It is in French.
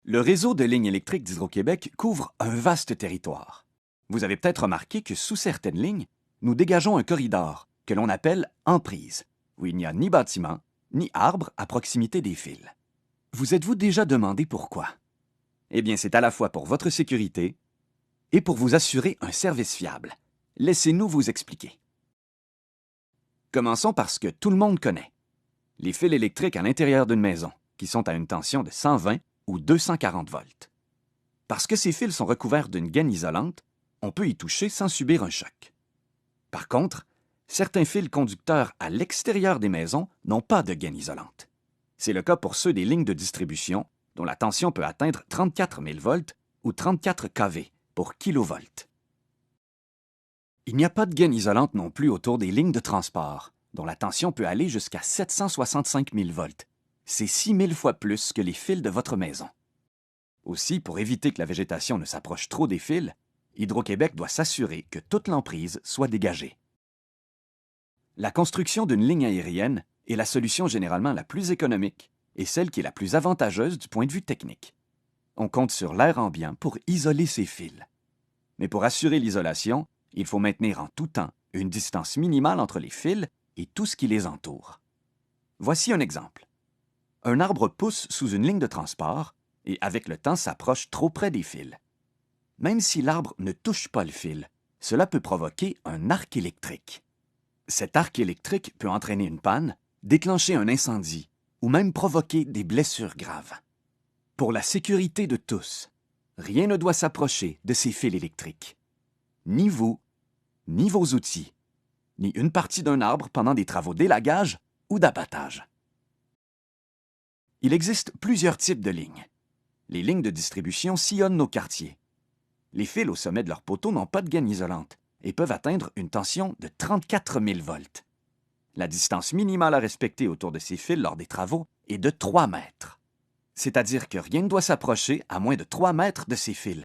Le réseau de lignes électriques d'Hydro-Québec couvre un vaste territoire. Vous avez peut-être remarqué que sous certaines lignes, nous dégageons un corridor que l'on appelle emprise, où il n'y a ni bâtiment, ni arbre à proximité des fils. Vous êtes-vous déjà demandé pourquoi? Eh bien, c'est à la fois pour votre sécurité et pour vous assurer un service fiable. Laissez-nous vous expliquer. Commençons par ce que tout le monde connaît. Les fils électriques à l'intérieur d'une maison, qui sont à une tension de 120 ou 240 volts. Parce que ces fils sont recouverts d'une gaine isolante, on peut y toucher sans subir un choc. Par contre, certains fils conducteurs à l'extérieur des maisons n'ont pas de gaine isolante. C'est le cas pour ceux des lignes de distribution, dont la tension peut atteindre 34 000 volts ou 34 kV pour kilovolt. Il n'y a pas de gaine isolante non plus autour des lignes de transport, dont la tension peut aller jusqu'à 765 000 volts. C'est 6 000 fois plus que les fils de votre maison. Aussi, pour éviter que la végétation ne s'approche trop des fils, Hydro-Québec doit s'assurer que toute l'emprise soit dégagée. La construction d'une ligne aérienne est la solution généralement la plus économique et celle qui est la plus avantageuse du point de vue technique. On compte sur l'air ambiant pour isoler ces fils. Mais pour assurer l'isolation, il faut maintenir en tout temps une distance minimale entre les fils et tout ce qui les entoure. Voici un exemple. Un arbre pousse sous une ligne de transport et avec le temps s'approche trop près des fils. Même si l'arbre ne touche pas le fil, cela peut provoquer un arc électrique. Cet arc électrique peut entraîner une panne, déclencher un incendie ou même provoquer des blessures graves. Pour la sécurité de tous, rien ne doit s'approcher de ces fils électriques. Ni vous, ni vos outils, ni une partie d'un arbre pendant des travaux d'élagage ou d'abattage. Il existe plusieurs types de lignes. Les lignes de distribution sillonnent nos quartiers. Les fils au sommet de leurs poteaux n'ont pas de gaine isolante et peuvent atteindre une tension de 34 000 volts. La distance minimale à respecter autour de ces fils lors des travaux est de 3 mètres. C'est-à-dire que rien ne doit s'approcher à moins de 3 mètres de ces fils.